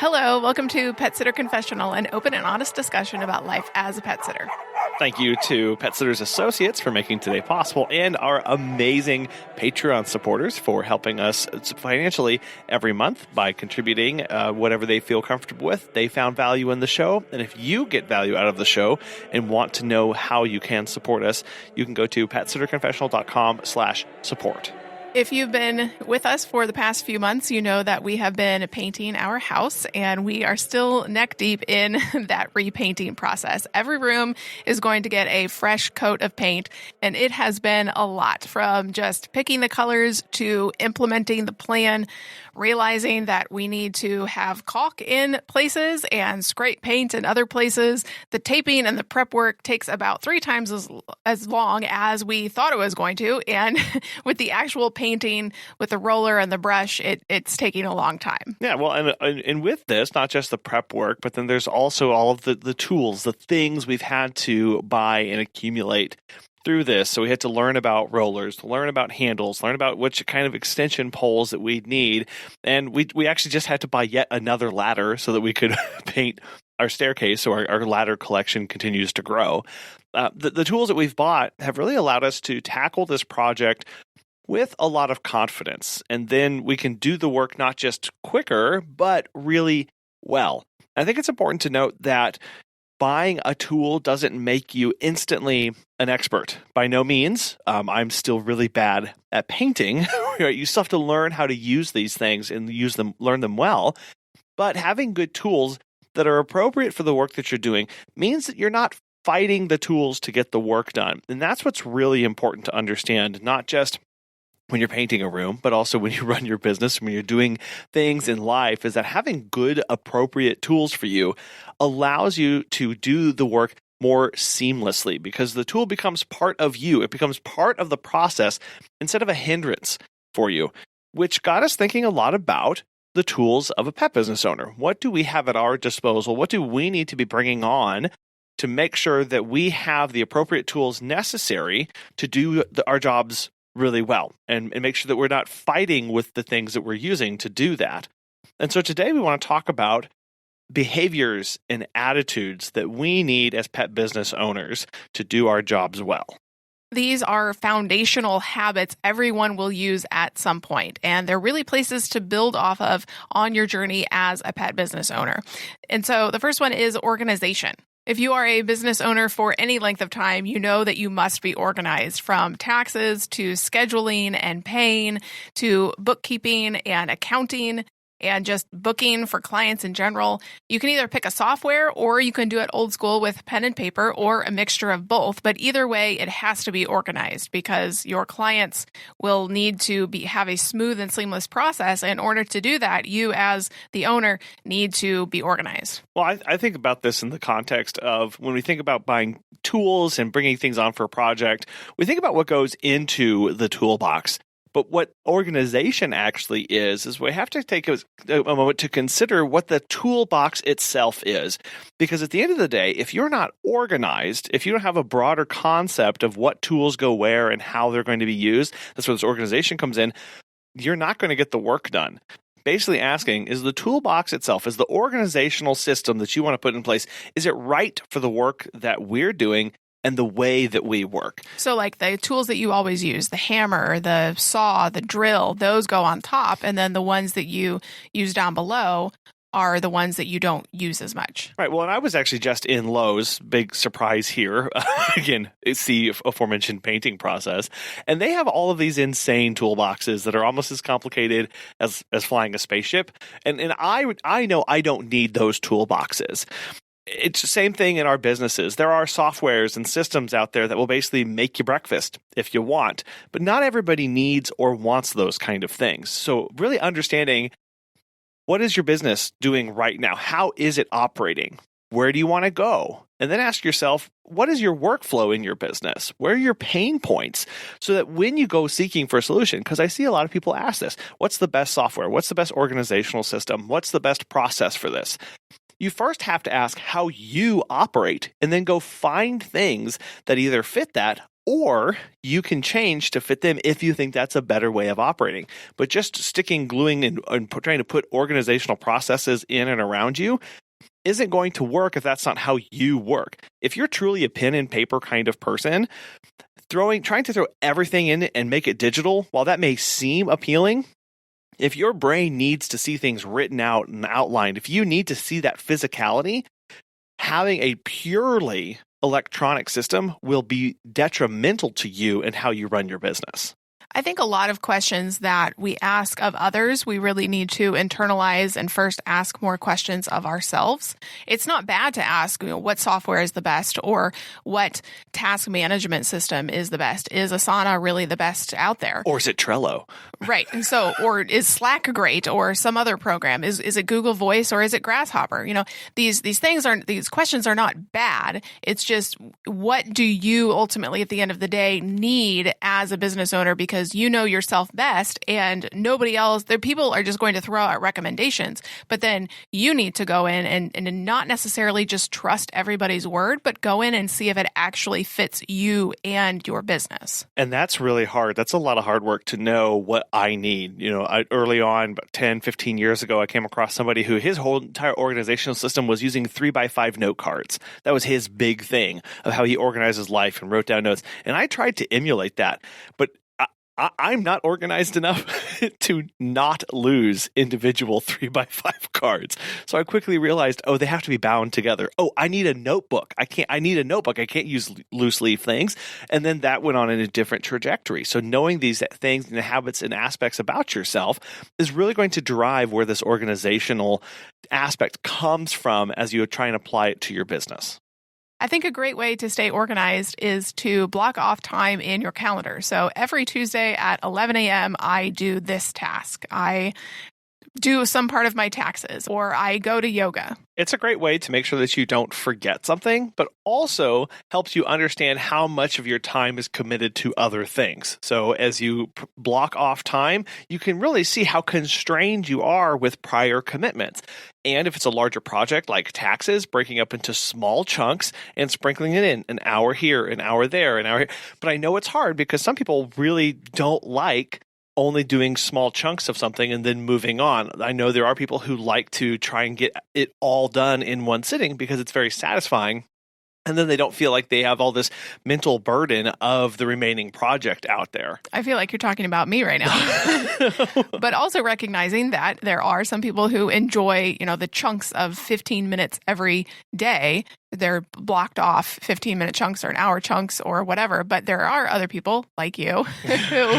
Hello, welcome to Pet Sitter Confessional, an open and honest discussion about life as a pet sitter. Thank you to Pet Sitters Associates for making today possible and our amazing Patreon supporters for helping us financially every month by contributing whatever they feel comfortable with. They found value in the show, and if you get value out of the show and want to know how you can support us, you can go to petsitterconfessional.com/support. If you've been with us for the past few months, you know that we have been painting our house, and we are still neck deep in that repainting process. Every room is going to get a fresh coat of paint, and it has been a lot, from just picking the colors to implementing the plan, realizing that we need to have caulk in places and scrape paint in other places. The taping and the prep work takes about 3 times as long as we thought it was going to, and with the actual painting with the roller and the brush, it's taking a long time. Yeah, well, and with this, not just the prep work, but then there's also all of the tools, the things we've had to buy and accumulate through this. So we had to learn about rollers, learn about handles, learn about which kind of extension poles that we'd need. And we actually just had to buy yet another ladder so that we could paint our staircase, so our ladder collection continues to grow. The tools that we've bought have really allowed us to tackle this project with a lot of confidence. And then we can do the work not just quicker, but really well. I think it's important to note that buying a tool doesn't make you instantly an expert. By no means. I'm still really bad at painting. You still have to learn how to use these things and learn them well. But having good tools that are appropriate for the work that you're doing means that you're not fighting the tools to get the work done. And that's what's really important to understand, not just when you're painting a room, but also when you run your business, when you're doing things in life, is that having good, appropriate tools for you allows you to do the work more seamlessly, because the tool becomes part of you. It becomes part of the process instead of a hindrance for you, which got us thinking a lot about the tools of a pet business owner. What do we have at our disposal? What do we need to be bringing on to make sure that we have the appropriate tools necessary to do our jobs really well and make sure that we're not fighting with the things that we're using to do that? And so today we want to talk about behaviors and attitudes that we need as pet business owners to do our jobs well. These are foundational habits everyone will use at some point, and they're really places to build off of on your journey as a pet business owner. And so the first one is organization. If you are a business owner for any length of time, you know that you must be organized, from taxes to scheduling and paying to bookkeeping and accounting and just booking for clients in general. You can either pick a software or you can do it old school with pen and paper, or a mixture of both. But either way, it has to be organized, because your clients will need to have a smooth and seamless process. In order to do that, you as the owner need to be organized. Well, I think about this in the context of when we think about buying tools and bringing things on for a project, we think about what goes into the toolbox. But what organization actually is we have to take a moment to consider what the toolbox itself is. Because at the end of the day, if you're not organized, if you don't have a broader concept of what tools go where and how they're going to be used, that's where this organization comes in, you're not going to get the work done. Basically asking, is the toolbox itself, is the organizational system that you want to put in place, is it right for the work that we're doing and the way that we work? So like the tools that you always use, the hammer, the saw, the drill, those go on top. And then the ones that you use down below are the ones that you don't use as much. Right. Well, and I was actually just in Lowe's, big surprise here. Again, it's the aforementioned painting process. And they have all of these insane toolboxes that are almost as complicated as flying a spaceship. And I know I don't need those toolboxes. It's the same thing in our businesses. There are softwares and systems out there that will basically make you breakfast if you want, but not everybody needs or wants those kind of things. So really understanding, what is your business doing right now? How is it operating? Where do you want to go? And then ask yourself, what is your workflow in your business? Where are your pain points? So that when you go seeking for a solution, because I see a lot of people ask this, what's the best software? What's the best organizational system? What's the best process for this? You first have to ask how you operate, and then go find things that either fit that Or you can change to fit them if you think that's a better way of operating. But just gluing, and trying to put organizational processes in and around you isn't going to work if that's not how you work. If you're truly a pen and paper kind of person, trying to throw everything in it and make it digital, while that may seem appealing, if your brain needs to see things written out and outlined, if you need to see that physicality, having a purely electronic system will be detrimental to you and how you run your business. I think a lot of questions that we ask of others, we really need to internalize and first ask more questions of ourselves. It's not bad to ask, what software is the best or what task management system is the best? Is Asana really the best out there? Or is it Trello? Right. And so, or is Slack great or some other program? Is it Google Voice or is it Grasshopper? These questions are not bad. It's just, what do you ultimately at the end of the day need as a business owner? Because you know yourself best and nobody else, people are just going to throw out recommendations, but then you need to go in and not necessarily just trust everybody's word, but go in and see if it actually fits you and your business. And that's really hard. That's a lot of hard work to know what I need. Early on, about 10, 15 years ago, I came across somebody who his whole entire organizational system was using 3x5 note cards. That was his big thing of how he organized his life and wrote down notes. And I tried to emulate that, but I'm not organized enough to not lose individual 3x5 cards. So I quickly realized, they have to be bound together. I need a notebook. I need a notebook. I can't use loose leaf things. And then that went on in a different trajectory. So knowing these things and the habits and aspects about yourself is really going to drive where this organizational aspect comes from as you try and apply it to your business. I think a great way to stay organized is to block off time in your calendar. So every Tuesday at 11 a.m., I do this task. I do some part of my taxes, or I go to yoga. It's a great way to make sure that you don't forget something, but also helps you understand how much of your time is committed to other things. So as you block off time, you can really see how constrained you are with prior commitments. And if it's a larger project like taxes, breaking up into small chunks and sprinkling it in, an hour here, an hour there, an hour here. But I know it's hard because some people really don't like only doing small chunks of something and then moving on. I know there are people who like to try and get it all done in one sitting because it's very satisfying. And then they don't feel like they have all this mental burden of the remaining project out there. I feel like you're talking about me right now. But also recognizing that there are some people who enjoy, the chunks of 15 minutes every day. They're blocked off 15-minute chunks or an hour chunks or whatever. But there are other people like you who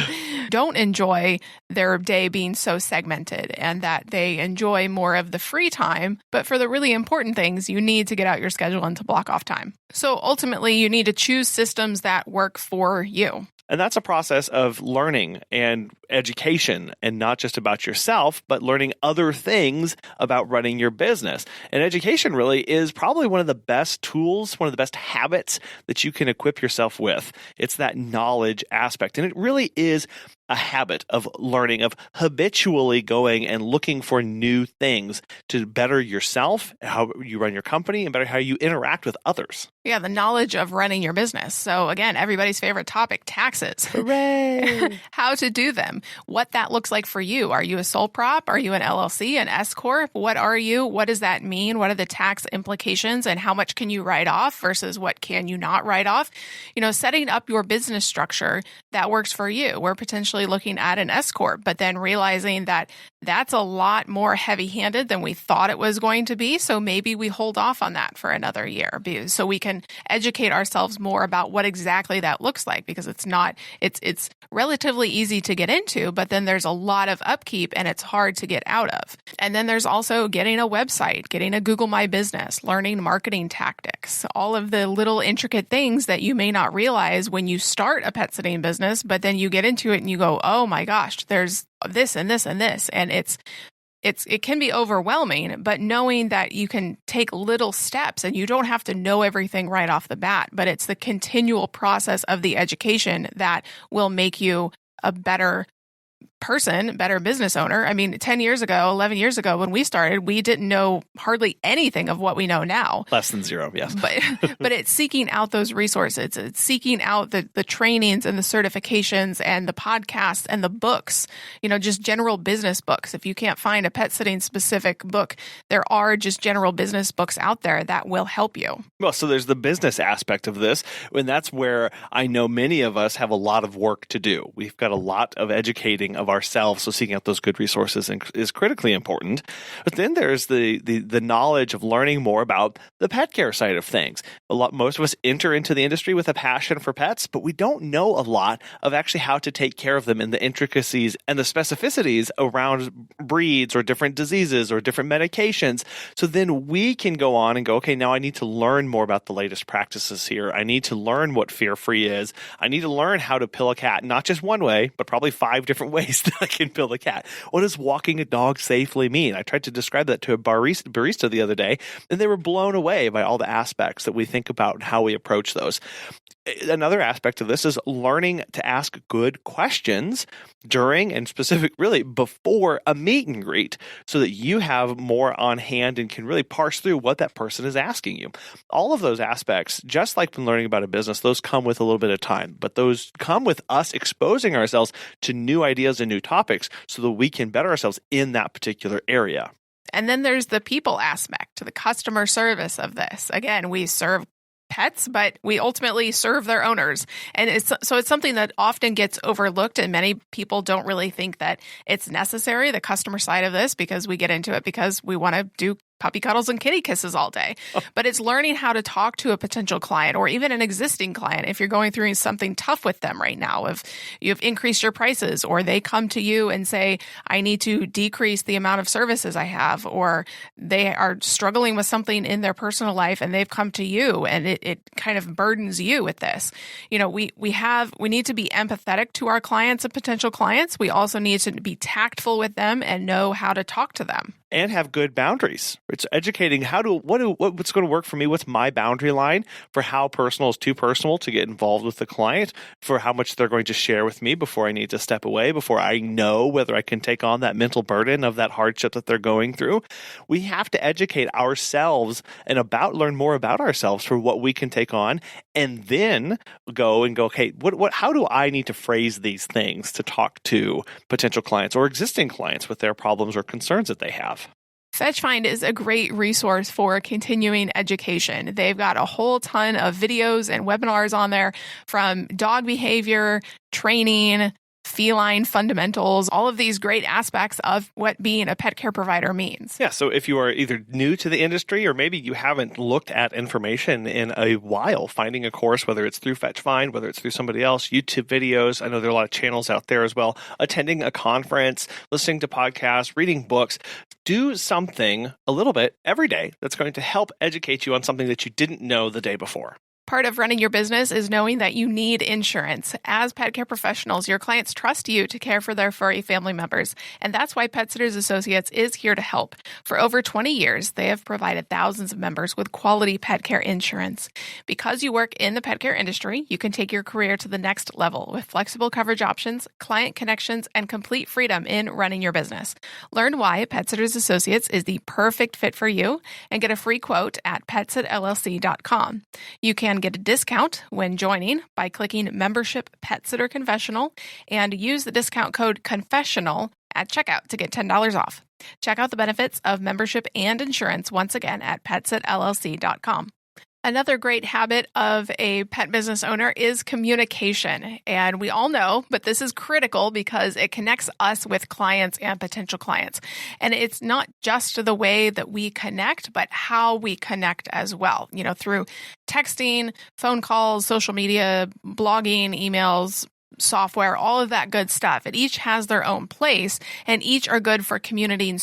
don't enjoy their day being so segmented and that they enjoy more of the free time. But for the really important things, you need to get out your schedule and to block off time. So ultimately, you need to choose systems that work for you. And that's a process of learning and education, and not just about yourself, but learning other things about running your business. And education really is probably one of the best tools, one of the best habits that you can equip yourself with. It's that knowledge aspect. And it really is a habit of learning, of habitually going and looking for new things to better yourself, how you run your company, and better how you interact with others. Yeah, the knowledge of running your business. So again, everybody's favorite topic, taxes. Hooray! How to do them, what that looks like for you. Are you a sole prop? Are you an LLC, an S Corp? What are you? What does that mean? What are the tax implications and how much can you write off versus what can you not write off? Setting up your business structure that works for you. We're potentially looking at an S Corp, but then realizing that that's a lot more heavy-handed than we thought it was going to be. So maybe we hold off on that for another year so we can educate ourselves more about what exactly that looks like, because it's relatively easy to get into, but then there's a lot of upkeep and it's hard to get out of. And then there's also getting a website, getting a Google My Business, learning marketing tactics, all of the little intricate things that you may not realize when you start a pet sitting business, but then you get into it and you go, oh my gosh, there's this and this and this. And it can be overwhelming, but knowing that you can take little steps and you don't have to know everything right off the bat, but it's the continual process of the education that will make you a better person, better business owner. I mean, 10 years ago, 11 years ago, when we started, we didn't know hardly anything of what we know now. Less than zero, yes. But it's seeking out those resources. It's seeking out the trainings and the certifications and the podcasts and the books, just general business books. If you can't find a pet sitting specific book, there are just general business books out there that will help you. Well, so there's the business aspect of this, and that's where I know many of us have a lot of work to do. We've got a lot of educating of ourselves, so seeking out those good resources is critically important. But then there's the knowledge of learning more about the pet care side of things. Most of us enter into the industry with a passion for pets, but we don't know a lot of actually how to take care of them and the intricacies and the specificities around breeds or different diseases or different medications. So then we can go on and go, okay, now I need to learn more about the latest practices here. I need to learn what fear-free is. I need to learn how to pill a cat, not just one way, but probably 5 different ways that I can pill a cat. What does walking a dog safely mean? I tried to describe that to a barista the other day, and they were blown away by all the aspects that we think about and how we approach those. Another aspect of this is learning to ask good questions during and really before a meet and greet so that you have more on hand and can really parse through what that person is asking you. All of those aspects, just like when learning about a business, those come with a little bit of time, but those come with us exposing ourselves to new ideas and new topics so that we can better ourselves in that particular area. And then there's the people aspect, the customer service of this. Again, we serve pets, but we ultimately serve their owners. And it's something that often gets overlooked, and many people don't really think that it's necessary, the customer side of this, because we get into it because we want to do puppy cuddles and kitty kisses all day. But it's learning how to talk to a potential client or even an existing client if you're going through something tough with them right now. If you've increased your prices or they come to you and say, I need to decrease the amount of services I have, or they are struggling with something in their personal life and they've come to you and it kind of burdens you with this. We need to be empathetic to our clients and potential clients. We also need to be tactful with them and know how to talk to them. And have good boundaries. It's educating what's going to work for me. What's my boundary line for how personal is too personal to get involved with the client, for how much they're going to share with me before I need to step away, before I know whether I can take on that mental burden of that hardship that they're going through. We have to educate ourselves and learn more about ourselves for what we can take on, and then go, okay, how do I need to phrase these things to talk to potential clients or existing clients with their problems or concerns that they have? FetchFind is a great resource for continuing education. They've got a whole ton of videos and webinars on there, from dog behavior, training, feline fundamentals, all of these great aspects of what being a pet care provider means. Yeah, so if you are either new to the industry or maybe you haven't looked at information in a while, finding a course, whether it's through FetchFind, whether it's through somebody else, YouTube videos, I know there are a lot of channels out there as well, attending a conference, listening to podcasts, reading books, do something a little bit every day that's going to help educate you on something that you didn't know the day before. Part of running your business is knowing that you need insurance. As pet care professionals, your clients trust you to care for their furry family members, and that's why Pet Sitters Associates is here to help. For over 20 years, they have provided thousands of members with quality pet care insurance. Because you work in the pet care industry, you can take your career to the next level with flexible coverage options, client connections, and complete freedom in running your business. Learn why Pet Sitters Associates is the perfect fit for you and get a free quote at petsitllc.com. You can get a discount when joining by clicking Membership Pet Sitter Confessional and use the discount code Confessional at checkout to get $10 off. Check out the benefits of membership and insurance once again at petsitllc.com. Another great habit of a pet business owner is communication. And we all know, but this is critical because it connects us with clients and potential clients. And it's not just the way that we connect, but how we connect as well, through texting, phone calls, social media, blogging, emails, software, all of that good stuff. It each has their own place, and each are good for communicating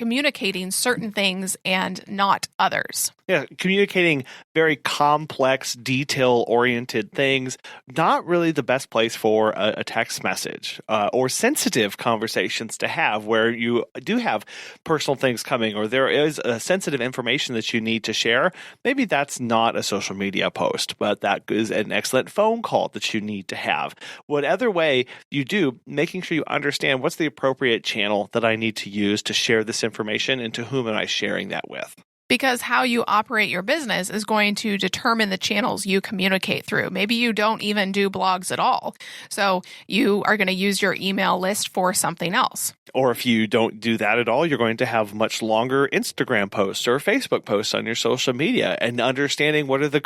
communicating certain things and not others. Yeah, communicating very complex, detail-oriented things, not really the best place for a text message or sensitive conversations to have where you do have personal things coming or there is sensitive information that you need to share. Maybe that's not a social media post, but that is an excellent phone call that you need to have. Whatever way you do, making sure you understand what's the appropriate channel that I need to use to share this information and to whom am I sharing that with. Because how you operate your business is going to determine the channels you communicate through. Maybe you don't even do blogs at all. So you are going to use your email list for something else. Or if you don't do that at all, you're going to have much longer Instagram posts or Facebook posts on your social media and understanding what are the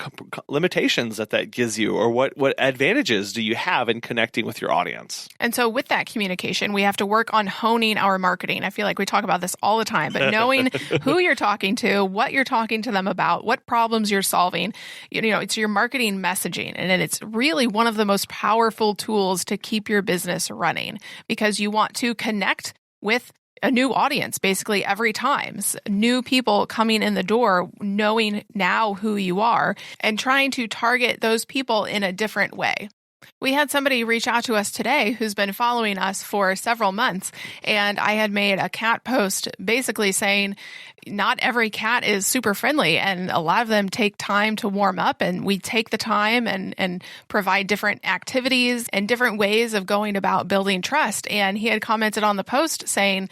limitations that gives you or what advantages do you have in connecting with your audience. And so with that communication, we have to work on honing our marketing. I feel like we talk about this all the time, but knowing who you're talking to, what you're talking to them about, what problems you're solving, it's your marketing messaging. And it's really one of the most powerful tools to keep your business running because you want to connect with a new audience basically every time. New people coming in the door, knowing now who you are and trying to target those people in a different way. We had somebody reach out to us today who's been following us for several months, and I had made a cat post basically saying not every cat is super friendly, and a lot of them take time to warm up, and we take the time and provide different activities and different ways of going about building trust. And he had commented on the post saying,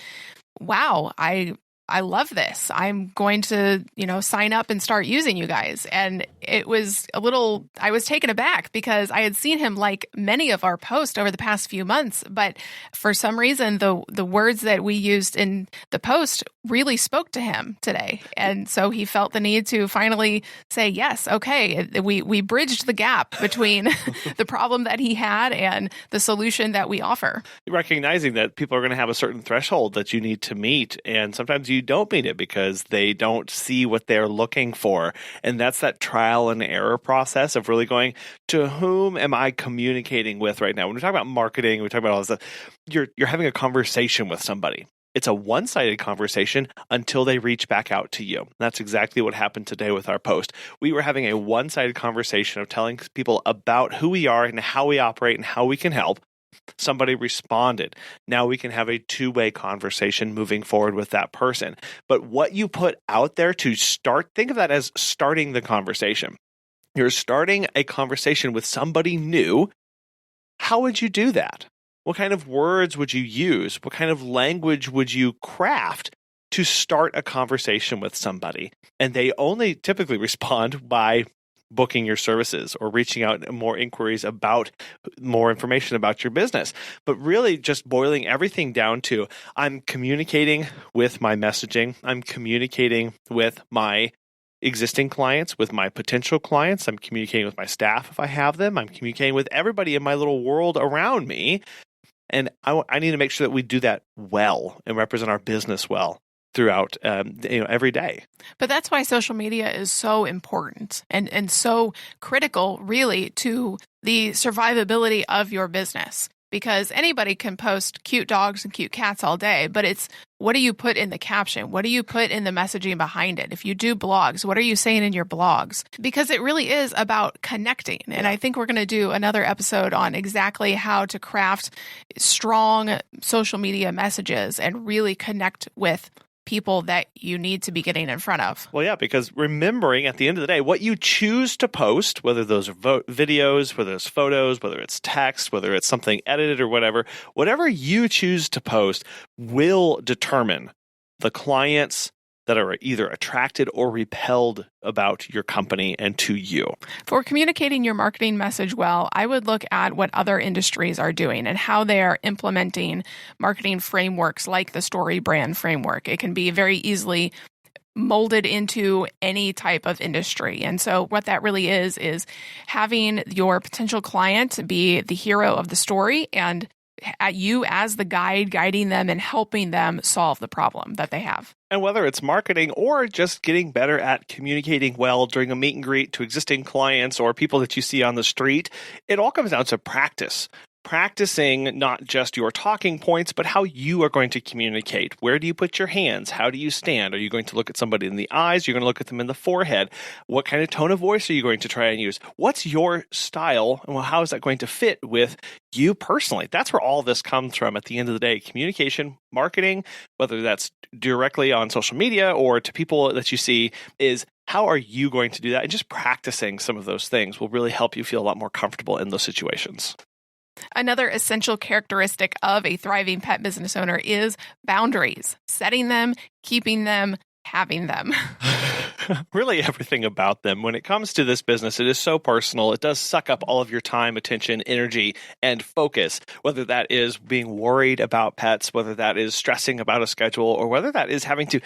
wow, I love this. I'm going to, sign up and start using you guys. And it was I was taken aback because I had seen him like many of our posts over the past few months. But for some reason, the words that we used in the post really spoke to him today. And so he felt the need to finally say, yes, okay, we bridged the gap between the problem that he had and the solution that we offer. Recognizing that people are going to have a certain threshold that you need to meet. And sometimes you don't meet it because they don't see what they're looking for. And that's that trial and error process of really going, to whom am I communicating with right now? When we talk about marketing, we talk about all this stuff, you're having a conversation with somebody. It's a one-sided conversation until they reach back out to you. That's exactly what happened today with our post. We were having a one-sided conversation of telling people about who we are and how we operate and how we can help. Somebody responded. Now we can have a two-way conversation moving forward with that person. But what you put out there to start, think of that as starting the conversation. You're starting a conversation with somebody new. How would you do that? What kind of words would you use? What kind of language would you craft to start a conversation with somebody? And they only typically respond by booking your services or reaching out more inquiries about more information about your business. But really just boiling everything down to, I'm communicating with my messaging. I'm communicating with my existing clients, with my potential clients. I'm communicating with my staff if I have them. I'm communicating with everybody in my little world around me. And I need to make sure that we do that well and represent our business well throughout every day. But that's why social media is so important and so critical, really, to the survivability of your business. Because anybody can post cute dogs and cute cats all day, but it's what do you put in the caption? What do you put in the messaging behind it? If you do blogs, what are you saying in your blogs? Because it really is about connecting. And I think we're going to do another episode on exactly how to craft strong social media messages and really connect with people that you need to be getting in front of. Well, yeah, because remembering at the end of the day, what you choose to post, whether those are videos, whether it's photos, whether it's text, whether it's something edited or whatever you choose to post will determine the clients that are either attracted or repelled about your company and to you. For communicating your marketing message well, I would look at what other industries are doing and how they are implementing marketing frameworks like the Story Brand framework. It can be very easily molded into any type of industry. And so what that really is having your potential client be the hero of the story and at you as the guide, guiding them and helping them solve the problem that they have. And whether it's marketing or just getting better at communicating well during a meet and greet to existing clients or people that you see on the street, it all comes down to practice. practicing not just your talking points, but how you are going to communicate. Where do you put your hands? How do you stand? Are you going to look at somebody in the eyes? You're going to look at them in the forehead. What kind of tone of voice are you going to try and use? What's your style? And how is that going to fit with you personally? That's where all this comes from at the end of the day. Communication, marketing, whether that's directly on social media or to people that you see, is how are you going to do that? And just practicing some of those things will really help you feel a lot more comfortable in those situations. Another essential characteristic of a thriving pet business owner is boundaries, setting them, keeping them, having them. Really everything about them. When it comes to this business, it is so personal. It does suck up all of your time, attention, energy, and focus, whether that is being worried about pets, whether that is stressing about a schedule, or whether that is having to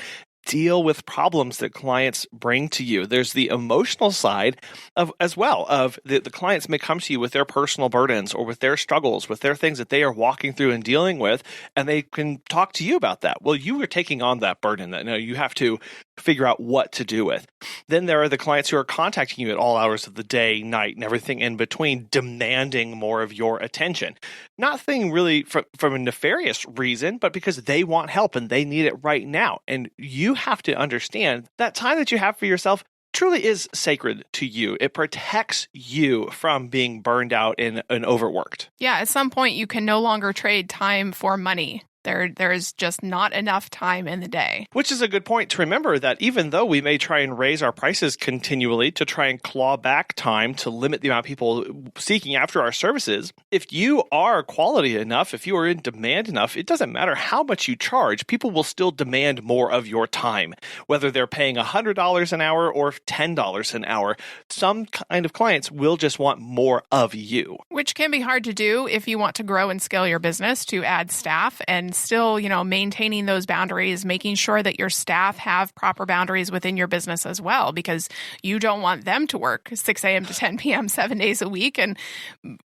deal with problems that clients bring to you. There's the emotional side of as well of the clients may come to you with their personal burdens or with their struggles, with their things that they are walking through and dealing with, and they can talk to you about that. Well, you are taking on that burden that now you have to figure out what to do with. Then there are the clients who are contacting you at all hours of the day, night, and everything in between, demanding more of your attention. Nothing really from a nefarious reason, but because they want help and they need it right now. And you have to understand that time that you have for yourself truly is sacred to you. It protects you from being burned out and overworked. Yeah, at some point you can no longer trade time for money. There is just not enough time in the day. Which is a good point to remember that even though we may try and raise our prices continually to try and claw back time to limit the amount of people seeking after our services, if you are quality enough, if you are in demand enough, it doesn't matter how much you charge, people will still demand more of your time, whether they're paying $100 an hour or $10 an hour. Some kind of clients will just want more of you. Which can be hard to do if you want to grow and scale your business to add staff and still, maintaining those boundaries, making sure that your staff have proper boundaries within your business as well, because you don't want them to work 6 a.m. to 10 p.m. 7 days a week and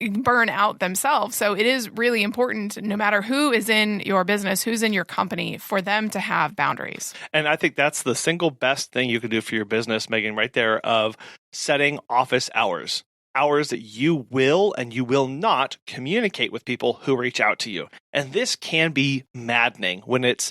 burn out themselves. So it is really important, no matter who is in your business, who's in your company, for them to have boundaries. And I think that's the single best thing you can do for your business, Megan, right there, of setting office hours. Hours that you will and you will not communicate with people who reach out to you. And this can be maddening when it's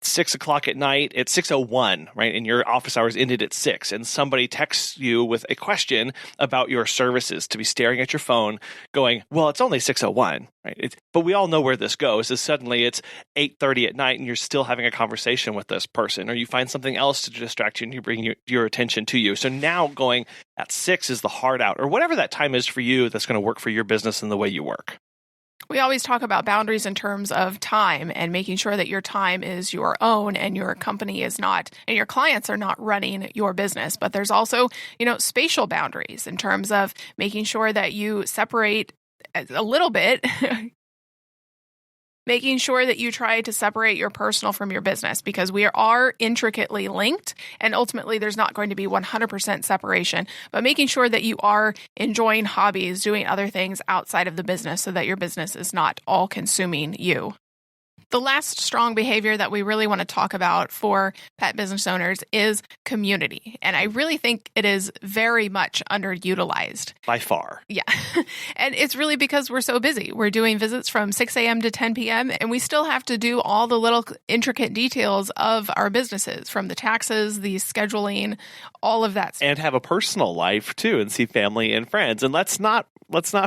6 o'clock at night, it's 6:01, right? And your office hours ended at 6, and somebody texts you with a question about your services, to be staring at your phone going, well, it's only 6:01, right? But we all know where this goes, is suddenly it's 8:30 at night and you're still having a conversation with this person, or you find something else to distract you and you bring your attention to you. So now going at 6 is the hard out, or whatever that time is for you that's going to work for your business and the way you work. We always talk about boundaries in terms of time and making sure that your time is your own and your company is not, and your clients are not running your business. But there's also, spatial boundaries in terms of making sure that you separate a little bit, making sure that you try to separate your personal from your business, because we are intricately linked, and ultimately there's not going to be 100% separation, but making sure that you are enjoying hobbies, doing other things outside of the business so that your business is not all consuming you. The last strong behavior that we really want to talk about for pet business owners is community. And I really think it is very much underutilized. By far. Yeah. And it's really because we're so busy. We're doing visits from 6 a.m. to 10 p.m. and we still have to do all the little intricate details of our businesses, from the taxes, the scheduling, all of that. And have a personal life too, and see family and friends. And let's not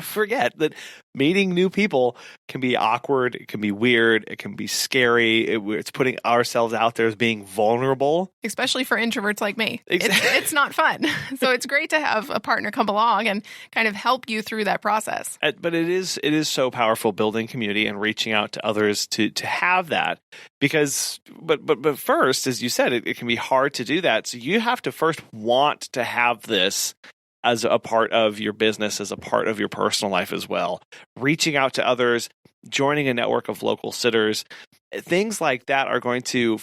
forget that meeting new people can be awkward, it can be weird, it can be scary. It's putting ourselves out there as being vulnerable. Especially for introverts like me. Exactly. It's not fun. So it's great to have a partner come along and kind of help you through that process. But it is so powerful building community and reaching out to others to have that. Because, but first, as you said, it can be hard to do that. So you have to first want to have this as a part of your business, as a part of your personal life as well. Reaching out to others, joining a network of local sitters, things like that are going to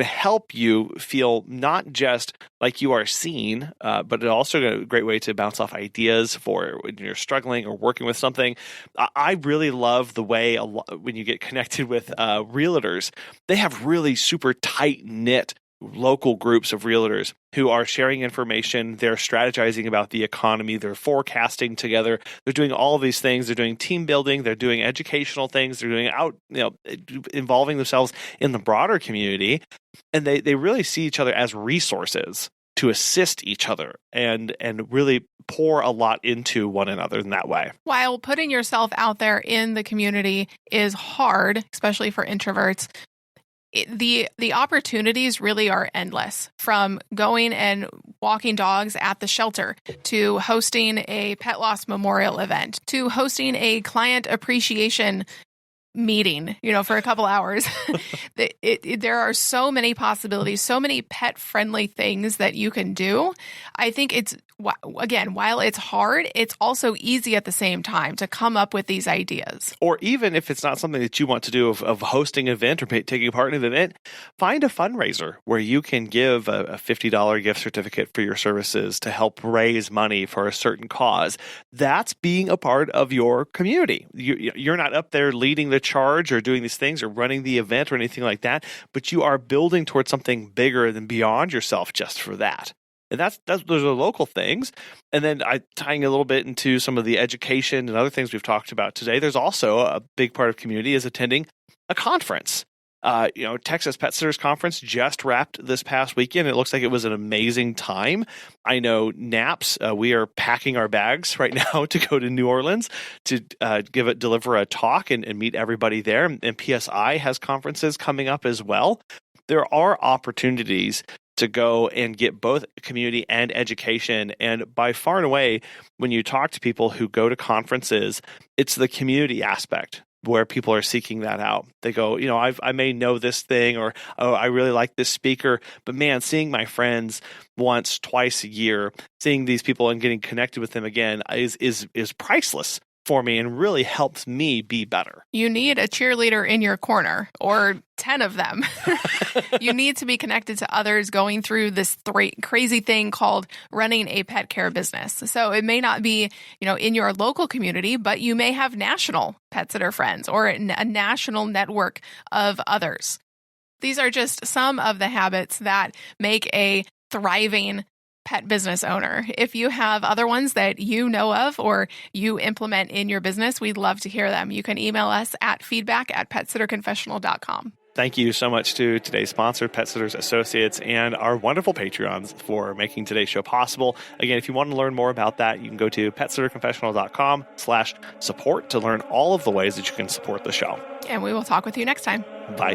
help you feel not just like you are seen, but it's also a great way to bounce off ideas for when you're struggling or working with something. I really love the way when you get connected with realtors, they have really super tight knit local groups of realtors who are sharing information. They're strategizing about the economy. They're forecasting together. They're doing all of these things. They're doing team building. They're doing educational things. They're doing involving themselves in the broader community. And they really see each other as resources to assist each other and really pour a lot into one another in that way. While putting yourself out there in the community is hard, especially for introverts, the opportunities really are endless, from going and walking dogs at the shelter to hosting a pet loss memorial event to hosting a client appreciation meeting, for a couple hours. There are so many possibilities, so many pet friendly things that you can do. I think it's, again, while it's hard, it's also easy at the same time to come up with these ideas. Or even if it's not something that you want to do of hosting an event or taking part in an event, find a fundraiser where you can give a $50 gift certificate for your services to help raise money for a certain cause. That's being a part of your community. You're not up there leading the charge or doing these things or running the event or anything like that, but you are building towards something bigger than beyond yourself just for that. And those are local things. And then tying a little bit into some of the education and other things we've talked about today, there's also a big part of community is attending a conference. Texas Pet Sitters Conference just wrapped this past weekend. It looks like it was an amazing time. I know NAPS, we are packing our bags right now to go to New Orleans to deliver a talk and meet everybody there. And PSI has conferences coming up as well. There are opportunities to go and get both community and education. And by far and away, when you talk to people who go to conferences, it's the community aspect where people are seeking that out. They go, I may know this thing, or, oh, I really like this speaker, but man, seeing my friends once, twice a year, seeing these people and getting connected with them again is priceless for me and really helps me be better. You need a cheerleader in your corner, or 10 of them. You need to be connected to others going through this crazy thing called running a pet care business. So it may not be, in your local community, but you may have national pet sitter friends or a national network of others. These are just some of the habits that make a thriving pet business owner. If you have other ones that you know of or you implement in your business, we'd love to hear them. You can email us at feedback@petsitterconfessional.com. Thank you so much to today's sponsor, Pet Sitters Associates, and our wonderful Patreons for making today's show possible. Again, if you want to learn more about that, you can go to petsitterconfessional.com/support to learn all of the ways that you can support the show. And we will talk with you next time. Bye.